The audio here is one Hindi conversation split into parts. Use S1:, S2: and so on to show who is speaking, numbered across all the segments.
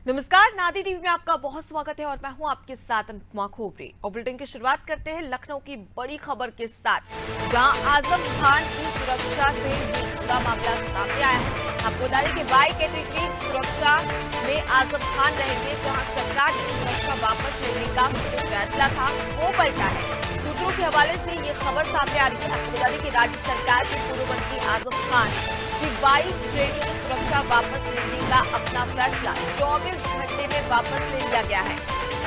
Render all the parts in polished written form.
S1: नमस्कार, नादी टीवी में आपका बहुत स्वागत है और मैं हूं आपके साथ अनुपमा खोपरे। और बुलेटिन की शुरुआत करते हैं लखनऊ की बड़ी खबर के साथ, जहां आजम खान की सुरक्षा से जुड़ा मामला सामने आया है। आपको बता दें कि बाई कैटेगरी सुरक्षा में आजम खान रहेंगे, जहां सरकार ने सुरक्षा वापस लेने का जो फैसला था वो पलटा है। सूत्रों के हवाले से ये खबर सामने आ रही है। आपको बता दें कि राज्य सरकार के पूर्व मंत्री आजम खान की 22 श्रेणी की सुरक्षा वापस लेने का अपना फैसला 24 घंटे में वापस ले लिया गया है।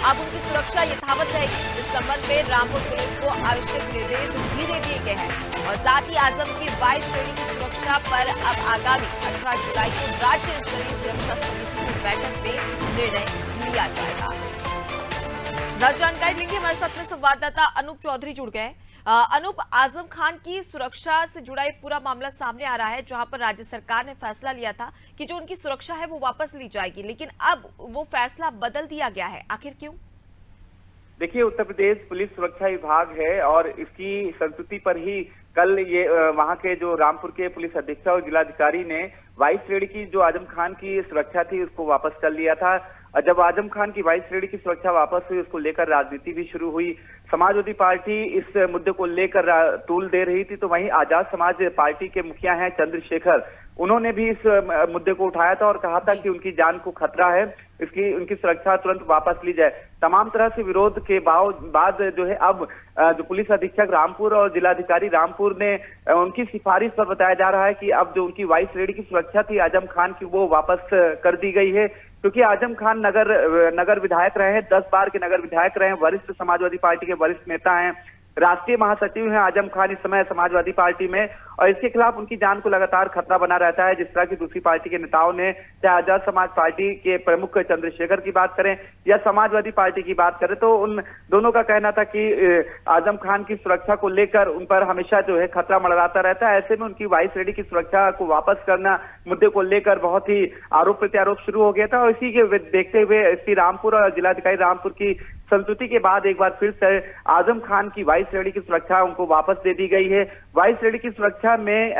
S1: अब उनकी सुरक्षा यथावत रहेगी। इस संबंध में रामपुर पुलिस को आवश्यक निर्देश भी दे दिए गए हैं और साथ ही आजम की 22 श्रेणी की सुरक्षा पर अब आगामी 18 जुलाई को राज्य स्तरीय सुरक्षा समिति की बैठक में निर्णय लिया जाएगा। ज्यादा जानकारी लेंगे, हमारे साथ में संवाददाता अनूप चौधरी जुड़ गए। अनूप, आजम खान की सुरक्षा से जुड़ा एक पूरा मामला सामने आ रहा है, जहां पर राज्य सरकार ने फैसला लिया था कि जो उनकी सुरक्षा है वो वापस ली जाएगी, लेकिन अब वो फैसला बदल दिया गया है। आखिर क्यों?
S2: देखिए, उत्तर प्रदेश पुलिस सुरक्षा विभाग है और इसकी संस्तुति पर ही कल ये वहां के जो रामपुर के पुलिस अधीक्षक और जिलाधिकारी ने 22 श्रेणी की जो आजम खान की सुरक्षा थी उसको वापस कर लिया था। जब आजम खान की 22 श्रेणी की सुरक्षा वापस हुई, उसको लेकर राजनीति भी शुरू हुई। समाजवादी पार्टी इस मुद्दे को लेकर तूल दे रही थी, तो वहीं आजाद समाज पार्टी के मुखिया हैं चंद्रशेखर, उन्होंने भी इस मुद्दे को उठाया था और कहा था कि उनकी जान को खतरा है, उनकी सुरक्षा तुरंत वापस ली जाए। तमाम तरह से विरोध के बाद जो है अब जो पुलिस अधीक्षक रामपुर और जिलाधिकारी रामपुर ने उनकी सिफारिश पर बताया जा रहा है कि अब जो उनकी 22 श्रेणी की सुरक्षा थी आजम खान की, वो वापस कर दी गई है। क्योंकि आजम खान नगर विधायक रहे हैं, 10 बार के नगर विधायक रहे हैं, वरिष्ठ समाजवादी पार्टी के वरिष्ठ नेता हैं, राष्ट्रीय महासचिव हैं आजम खान इस समय समाजवादी पार्टी में, और इसके खिलाफ उनकी जान को लगातार खतरा बना रहता है। जिस तरह की दूसरी पार्टी के नेताओं ने, चाहे आजाद समाज पार्टी के प्रमुख चंद्रशेखर की बात करें या समाजवादी पार्टी की बात करें, तो उन दोनों का कहना था कि आजम खान की सुरक्षा को लेकर उन पर हमेशा जो है खतरा मंडराता रहता है। ऐसे में उनकी 22 श्रेणी की सुरक्षा को वापस करना मुद्दे को लेकर बहुत ही आरोप प्रत्यारोप शुरू हो गया था। और इसी के देखते हुए एसपी रामपुर और जिलाधिकारी रामपुर की संस्तुति के बाद एक बार फिर से आजम खान की 22 श्रेणी की सुरक्षा उनको वापस दे दी गई है। 22 श्रेणी की सुरक्षा में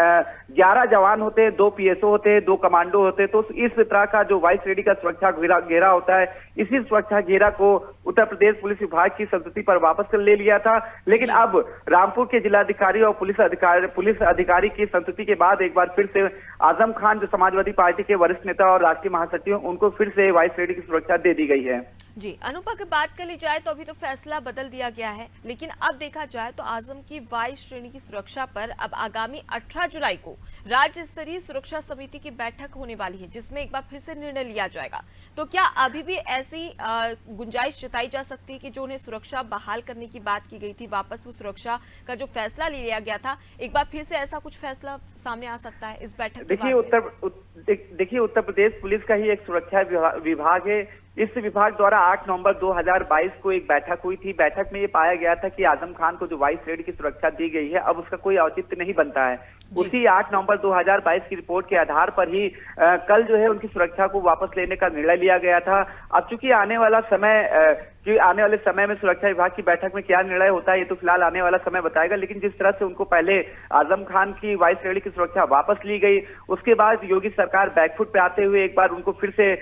S2: 11 जवान होते हैं, 2 पीएसओ होते हैं, 2 कमांडो होते हैं। तो इस तरह का जो 22 श्रेणी का सुरक्षा घेरा होता है, इसी सुरक्षा घेरा को उत्तर प्रदेश पुलिस विभाग की संस्तुति पर वापस ले लिया था। लेकिन अब रामपुर के जिलाधिकारी और पुलिस अधिकारी की संस्तुति के बाद एक बार फिर से आजम खान जो समाजवादी पार्टी के वरिष्ठ नेता और राष्ट्रीय महासचिव, उनको फिर से 22 श्रेणी की सुरक्षा दे दी गई है।
S1: जी, अनुपा की बात कर ली जाए तो अभी तो फैसला बदल दिया गया है, लेकिन अब देखा जाए तो आजम की 22 श्रेणी की सुरक्षा पर अब आगामी 18 जुलाई को राज्य स्तरीय सुरक्षा समिति की बैठक होने वाली है, जिसमें एक बार फिर से निर्णय लिया जाएगा। तो क्या अभी भी ऐसी गुंजाइश जताई जा सकती है कि जो उन्हें सुरक्षा बहाल करने की बात की गई थी, वापस वो सुरक्षा का जो फैसला ले लिया गया था, एक बार फिर से ऐसा कुछ फैसला सामने आ सकता है इस बैठक?
S2: देखिए, उत्तर प्रदेश पुलिस का ही एक सुरक्षा विभाग है। इस विभाग द्वारा 8 नवंबर 2022 को एक बैठक हुई थी। बैठक में ये पाया गया था कि आजम खान को जो 22 श्रेणी की सुरक्षा दी गई है, अब उसका कोई औचित्य नहीं बनता है। उसी 8 नवंबर 2022 की रिपोर्ट के आधार पर ही कल जो है उनकी सुरक्षा को वापस लेने का निर्णय लिया गया था। अब चूंकि आने वाले समय में सुरक्षा विभाग की बैठक में क्या निर्णय होता है, ये तो फिलहाल आने वाला समय बताएगा। लेकिन जिस तरह से उनको पहले आजम खान की 22 श्रेणी की सुरक्षा वापस ली गई, उसके बाद योगी सरकार बैकफुट पे आते हुए एक बार उनको फिर से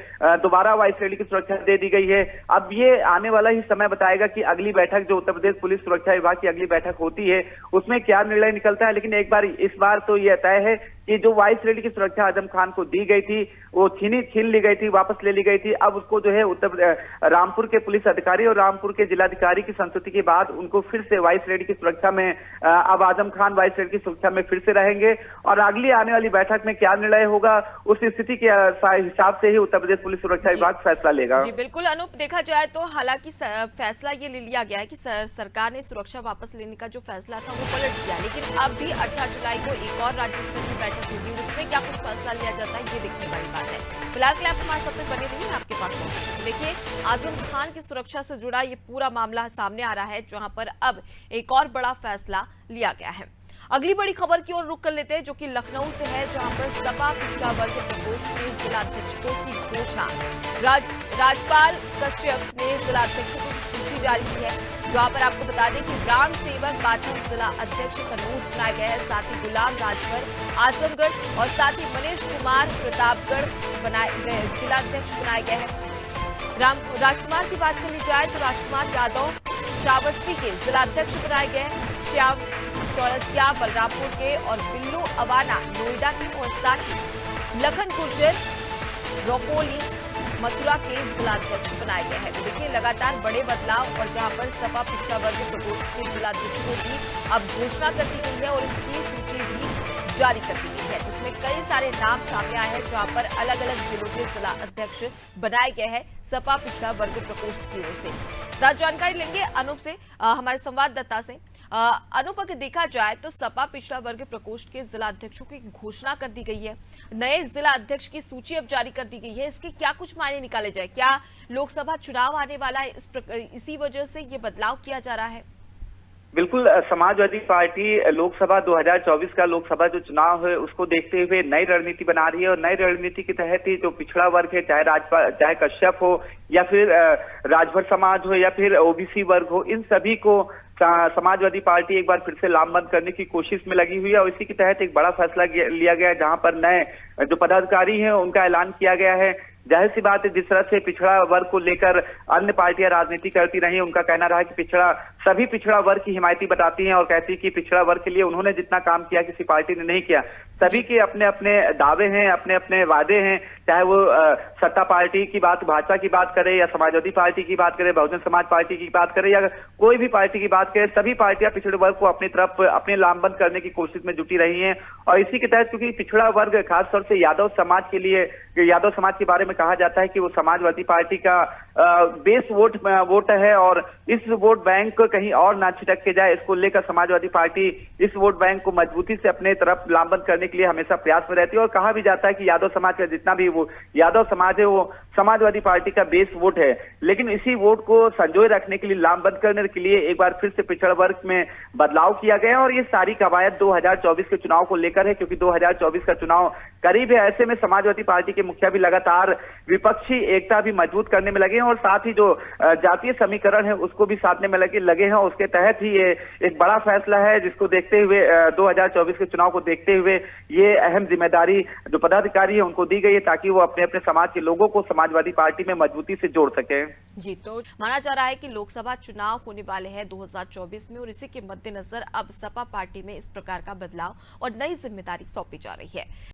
S2: दोबारा 22 श्रेणी की सुरक्षा दे दी गई है। अब ये आने वाला ही समय बताएगा कि अगली बैठक जो उत्तर प्रदेश पुलिस सुरक्षा विभाग की अगली बैठक होती है, उसमें क्या निर्णय निकलता है। लेकिन इस बार तो यह तय है कि जो 22 श्रेणी की सुरक्षा आजम खान को दी गई थी, वो छीन ली गई थी, वापस ले ली गई थी। अब उसको जो है रामपुर के पुलिस अधिकारी और रामपुर के जिलाधिकारी की संस्तुति के बाद उनको फिर से 22 श्रेणी की सुरक्षा में अब आजम खान 22 श्रेणी की सुरक्षा में फिर से रहेंगे। और अगली आने वाली बैठक में क्या निर्णय होगा, उस स्थिति के हिसाब से ही उत्तर प्रदेश पुलिस सुरक्षा विभाग फैसला लेगा।
S1: जी बिल्कुल अनूप, देखा जाए तो हालांकि फैसला ये ले लिया गया है कि सरकार ने सुरक्षा वापस लेने का जो फैसला था वो पलट दिया, लेकिन अब भी 18 जुलाई को एक और राज्य स्तरीय बैठक होगी, उसमें क्या कुछ फैसला लिया जाता है ये देखने वाली बात है। फिलहाल के लिए आप हमारे साथ में बने रहिए, आपके पास देखिए आजम खान की सुरक्षा से जुड़ा ये पूरा मामला सामने आ रहा है, जहां पर अब एक और बड़ा फैसला लिया गया है। अगली बड़ी खबर की ओर रुख कर लेते हैं, जो कि लखनऊ से है, जहां पर सपा पिछड़ा वर्ग प्रकोष्ठ के जिलाध्यक्षों की घोषणा राजपाल कश्यप ने जिलाध्यक्षों की सूची जारी की है, जहां पर आपको बता दें कि राम सेवक बाथम जिला अध्यक्ष कन्नौज बनाए गए हैं, साथ ही गुलाम राजभर आजमगढ़ और साथ ही मनीष कुमार प्रतापगढ़ जिलाध्यक्ष बनाए गए हैं। राजकुमार की बात कर ली जाए तो राजकुमार यादव श्रावस्ती के जिलाध्यक्ष बनाए गए हैं। श्याम चौरसिया बलरामपुर के और बिल्लू अवाना नोएडा के और साथ ही लखन गुर्जर रोपोली मथुरा के जिलाध्यक्ष बनाए गए हैं। तो देखिए लगातार बड़े बदलाव और जहां पर सपा पिछड़ा वर्ग प्रकोष्ठ के जिलाध्यक्षों की अब घोषणा कर दी गई है और इसकी सूची भी जारी कर दी गई है, जिसमें कई सारे नाम सामने आए हैं जहां पर अलग अलग जिलों के जिला अध्यक्ष बनाए गए हैं सपा पिछड़ा वर्ग प्रकोष्ठ की ओर से। साथ जानकारी लेंगे अनूप से, हमारे संवाददाता से। अनूप, अगर देखा जाए तो सपा पिछड़ा वर्ग प्रकोष्ठ के जिला अध्यक्षों की घोषणा कर दी गई है, नए जिला अध्यक्ष की सूची अब जारी कर दी गई है। इसके क्या कुछ मायने निकाले जाए? क्या लोकसभा चुनाव आने वाला है, इसी वजह से ये बदलाव किया जा रहा है?
S2: बिल्कुल, समाजवादी पार्टी लोकसभा 2024 का लोकसभा जो चुनाव है उसको देखते हुए नई रणनीति बना रही है और नई रणनीति के तहत ही जो पिछड़ा वर्ग है, चाहे कश्यप हो या फिर राजभर समाज हो या फिर ओबीसी वर्ग हो, इन सभी को समाजवादी पार्टी एक बार फिर से लामबंद करने की कोशिश में लगी हुई है और इसी के तहत एक बड़ा फैसला लिया गया है, जहां पर नए जो पदाधिकारी हैं उनका ऐलान किया गया है। जाहिर सी बात है, जिस तरह से पिछड़ा वर्ग को लेकर अन्य पार्टियां राजनीति करती रही, उनका कहना रहा कि सभी पिछड़ा वर्ग की हिमायती बताती हैं और कहती है कि पिछड़ा वर्ग के लिए उन्होंने जितना काम किया किसी पार्टी ने नहीं किया। सभी के अपने अपने दावे हैं, अपने अपने वादे हैं, चाहे वो सत्ता पार्टी की बात, भाजपा की बात करे या समाजवादी पार्टी की बात करे, बहुजन समाज पार्टी की बात करे या कोई भी पार्टी की बात करे, सभी पार्टियां पिछड़े वर्ग को अपनी तरफ अपने लामबंद करने की कोशिश में जुटी रही हैं। और इसी के तहत क्योंकि पिछड़ा वर्ग खासतौर से यादव समाज के लिए, यादव समाज के बारे में कहा जाता है कि वो समाजवादी पार्टी का बेस वोट है और इस वोट बैंक कहीं और ना छिटक के जाए, इसको लेकर समाजवादी पार्टी इस वोट बैंक को मजबूती से अपने तरफ लामबंद करने के लिए हमेशा प्रयास में रहती है। और कहा भी जाता है कि यादव समाज का जितना भी वो यादव समाज है वो समाजवादी पार्टी का बेस वोट है, लेकिन इसी वोट को संजोए रखने के लिए, लामबंद करने के लिए एक बार फिर से पिछड़ा वर्ग में बदलाव किया गया और ये सारी कवायद 2024 के चुनाव को लेकर है, क्योंकि 2024 का चुनाव करीब है। ऐसे में समाजवादी पार्टी के मुखिया भी लगातार विपक्षी एकता भी मजबूत करने में लगे हैं और साथ ही जो जातीय समीकरण है उसको भी साधने में लगे हैं। उसके तहत ही ये एक बड़ा फैसला है, जिसको देखते हुए 2024 के चुनाव को देखते हुए ये अहम जिम्मेदारी जो पदाधिकारी है उनको दी गई है, ताकि वो अपने अपने समाज के लोगों को समाजवादी पार्टी में मजबूती से जोड़ सके।
S1: जी, तो माना जा रहा है कि लोकसभा चुनाव होने वाले हैं 2024 में और इसी के मद्देनजर अब सपा पार्टी में इस प्रकार का बदलाव और नई जिम्मेदारी सौंपी जा रही है।